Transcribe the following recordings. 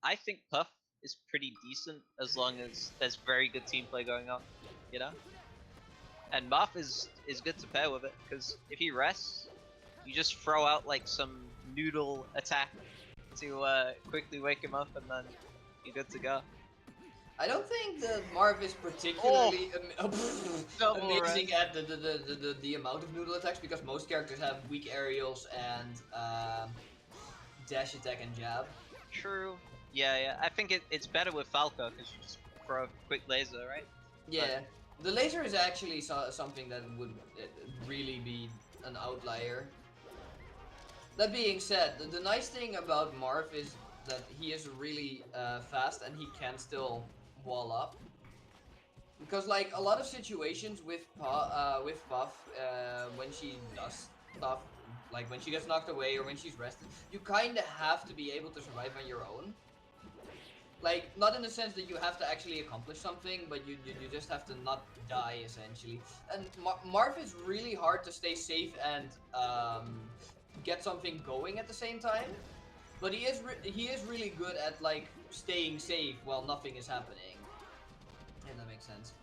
I think Puff is pretty decent as long as there's very good team play going on, you know? And Muff is good to pair with it, because if he rests, you just throw out like some noodle attack to quickly wake him up and then you're good to go. I don't think the Marv is particularly amazing rest. at the amount of noodle attacks, because most characters have weak aerials and dash attack and jab. True. Yeah. I think it's better with Falco because you just throw a quick laser, right? Yeah, the laser is actually something that would really be an outlier. That being said, the nice thing about Marv is that he is really fast and he can still wall up. Because like a lot of situations with Puff, when she does stuff, like when she gets knocked away or when she's rested, you kind of have to be able to survive on your own. Like, not in the sense that you have to actually accomplish something, but you just have to not die, essentially. And Marv is really hard to stay safe and get something going at the same time. But he is really good at, like, staying safe while nothing is happening. And that makes sense.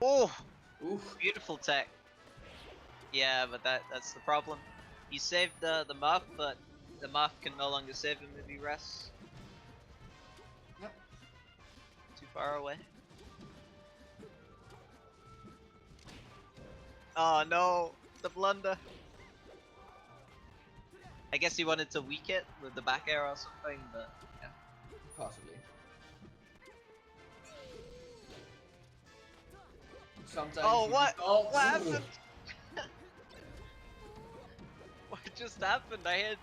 Oh! Oof. Beautiful tech. Yeah, but that's the problem. He saved the Muff, but the Muff can no longer save him if he rests. Yep. Too far away. Oh no! The blunder! I guess he wanted to weak it with the back air or something, but yeah. Possibly. Sometimes what? What happened? What just happened? I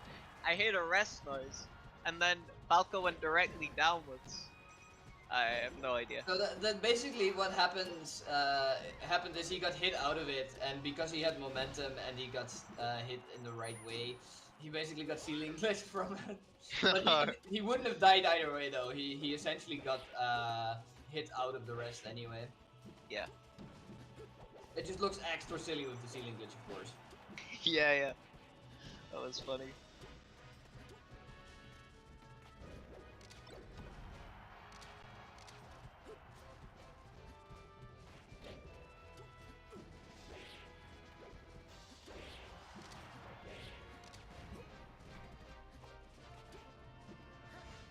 heard a rest noise, and then Falco went directly downwards. I have no idea. So that basically what happened is he got hit out of it, and because he had momentum and he got hit in the right way, he basically got ceiling glitch from it. But he wouldn't have died either way though. He essentially got hit out of the rest anyway. Yeah. It just looks extra silly with the ceiling glitch, of course. Yeah. That was funny.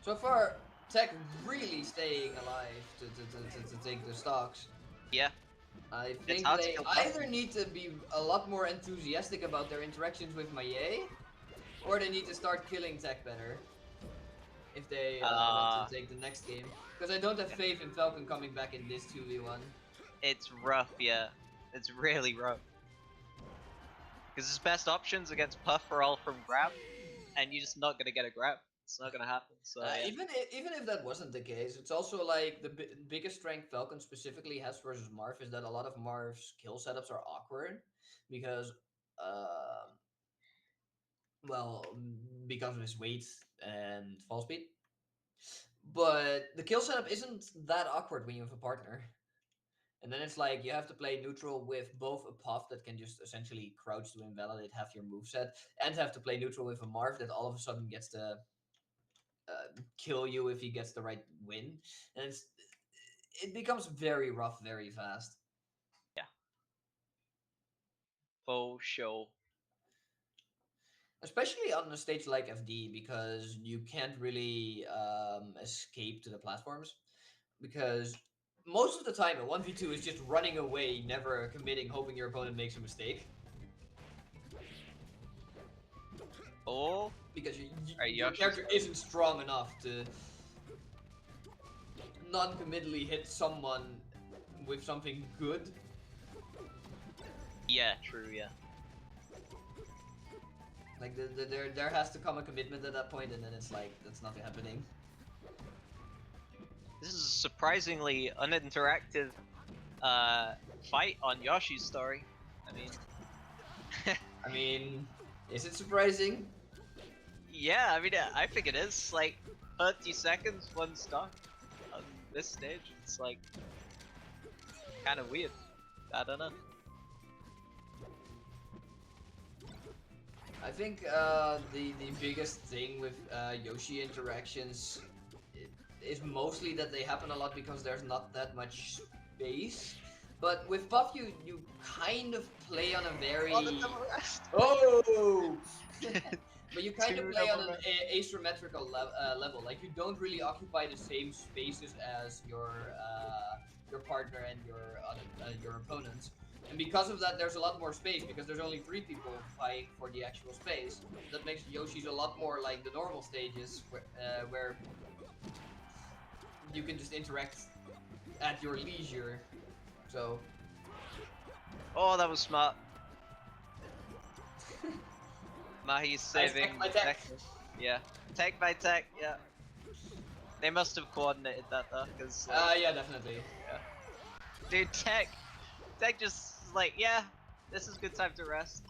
So far, Tekk really staying alive to take the stocks. Yeah. I think they either need to be a lot more enthusiastic about their interactions with Mahie, or they need to start killing Tekk better if they want to take the next game. Because I don't have faith in Falcon coming back in this 2v1. It's rough, yeah. It's really rough. Because his best options against Puff are all from grab, and you're just not gonna get a grab. It's not gonna happen. So yeah. Even if that wasn't the case, it's also like the biggest strength Falcon specifically has versus Marv is that a lot of Marv's kill setups are awkward because, well, because of his weight and fall speed. But the kill setup isn't that awkward when you have a partner. And then it's like you have to play neutral with both a Puff that can just essentially crouch to invalidate half your moveset, and have to play neutral with a Marv that all of a sudden gets to kill you if he gets the right win. And it becomes very rough very fast. Yeah. For sure. Especially on a stage like FD, because you can't really escape to the platforms. Because most of the time, a 1v2 is just running away, never committing, hoping your opponent makes a mistake. Oh, because your character isn't strong enough to non-committally hit someone with something good. Yeah, true, yeah. Like, there has to come a commitment at that point, and then it's like, that's not happening. This is a surprisingly uninteractive fight on Yoshi's story. I mean, is it surprising? Yeah, I mean, I think it is. Like, 30 seconds, one stock on this stage. It's like kind of weird. I don't know. I think the biggest thing with Yoshi interactions is mostly that they happen a lot because there's not that much space. But with Puff, you kind of play on a very oh, but you kind of play on an asymmetrical level. Like you don't really occupy the same spaces as your partner and your opponents. And because of that, there's a lot more space because there's only 3 people vying for the actual space. That makes Yoshi's a lot more like the normal stages where you can just interact at your leisure. So. Oh, that was smart. Mahie's saving Tekk. Yeah. Tekk by Tekk, yeah. They must have coordinated that though, because. Yeah, definitely. Yeah. Dude, Tekk just like, yeah, this is good time to rest.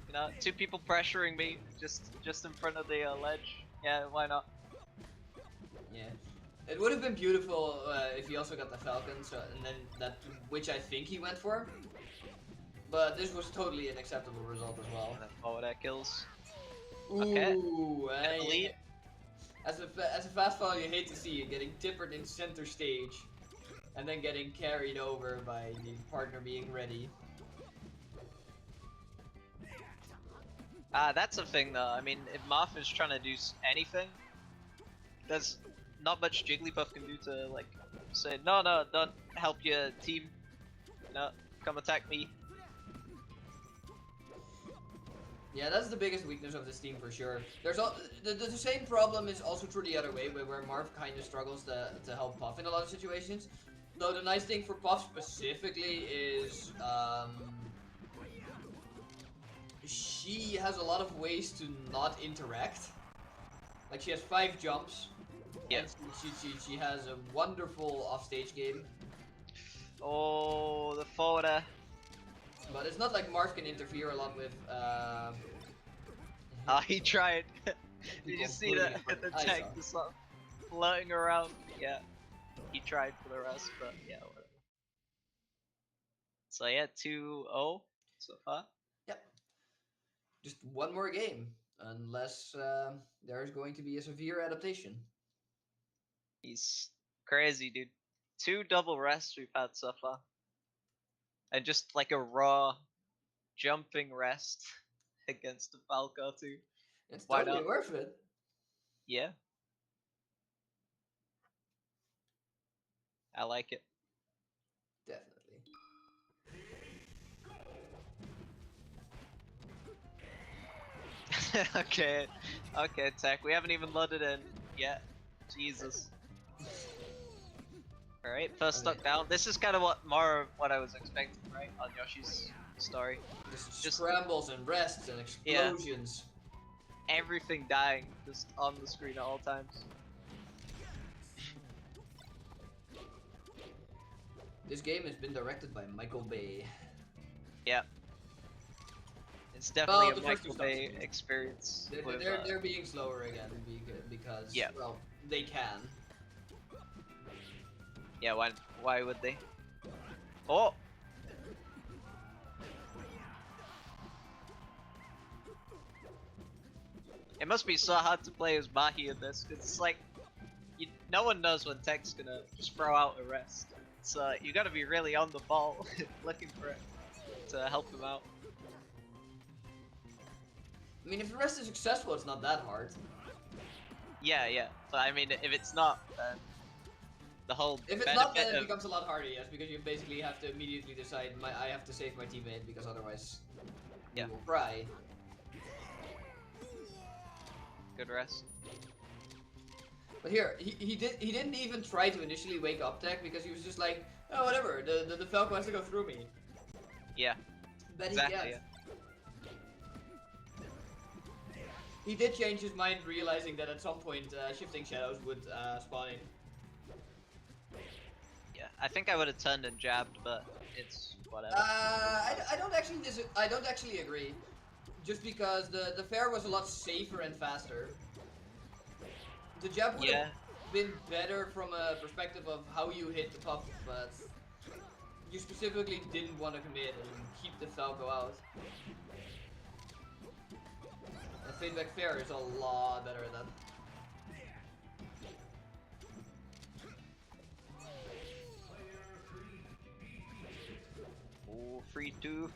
You know, 2 people pressuring me just in front of the ledge. Yeah, why not? Yeah. It would have been beautiful if he also got the Falcon, and then that, which I think he went for. But this was totally an acceptable result as well. Oh, that kills. Okay. Lead. As a fast follower, you hate to see it getting tippered in center stage, and then getting carried over by the partner being ready. That's a thing though. I mean, if Mahie is trying to do anything, there's not much Jigglypuff can do to like say no, don't help your team. No, come attack me. Yeah, that's the biggest weakness of this team for sure. There's the same problem is also true the other way, where Marv kind of struggles to help Puff in a lot of situations. Though the nice thing for Puff specifically is she has a lot of ways to not interact. Like she has 5 jumps. Yeah. And she has a wonderful offstage game. Oh, the forwarder. But it's not like Marv can interfere a lot with. He tried. Did you see that? The Tekk just sort of floating around. Yeah, he tried for the rest, but yeah, whatever. So yeah, 2-0 so far. Yep. Just one more game, unless there is going to be a severe adaptation. He's crazy, dude. 2 double rests we've had so far. And just like a raw jumping rest against the Falco too. It's totally worth it. Yeah. I like it. Definitely. Okay, Tekk. We haven't even loaded in yet. Jesus. Alright, first stuck down. This is kind of more what I was expecting, right? On Yoshi's story. Just scrambles and rests and explosions. Yeah. Everything dying just on the screen at all times. This game has been directed by Michael Bay. Yeah. It's definitely a Michael Bay experience. They're being slower again because well, they can. Yeah, why would they? Oh! It must be so hard to play as Mahie in this, because it's like, no one knows when Tekk's gonna just throw out a rest. So you gotta be really on the ball, looking for it, to help him out. I mean, if the rest is successful, it's not that hard. Yeah. But I mean, if it's not, then the whole if it's not, then it becomes a lot harder, yes, because you basically have to immediately decide, I have to save my teammate, because otherwise he will cry. Good rest. But here, he didn't even try to initially wake up Tekk, because he was just like, oh, whatever, the Falco has to go through me. Yeah. Then exactly, He did change his mind, realizing that at some point ShiftingShadows would spawn in. Yeah, I think I would have turned and jabbed, but it's whatever. I don't actually agree. Just because the fair was a lot safer and faster. The jab would have been better from a perspective of how you hit the puff, but you specifically didn't want to commit and keep the Falco out. Feedback Fair is a lot better than. Ooh, 3-2.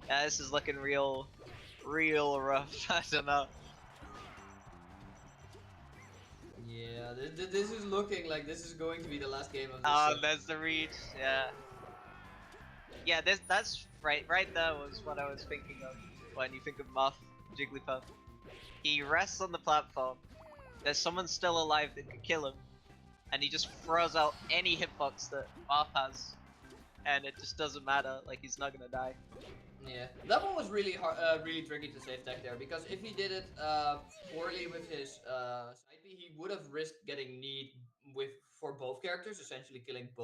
Yeah, this is looking real rough. I don't know. Yeah, this is looking like this is going to be the last game of this Oh, set. there's the reach. Yeah. Yeah, that's right. Right there was what I was thinking of when you think of Muff, Jigglypuff. He rests on the platform. There's someone still alive that could kill him, and he just throws out any hitbox that Muff has, and it just doesn't matter. Like he's not gonna die. Yeah, that one was really hard, really tricky to save Tekk there because if he did it poorly with his side B, he would have risked getting need with for both characters, essentially killing both.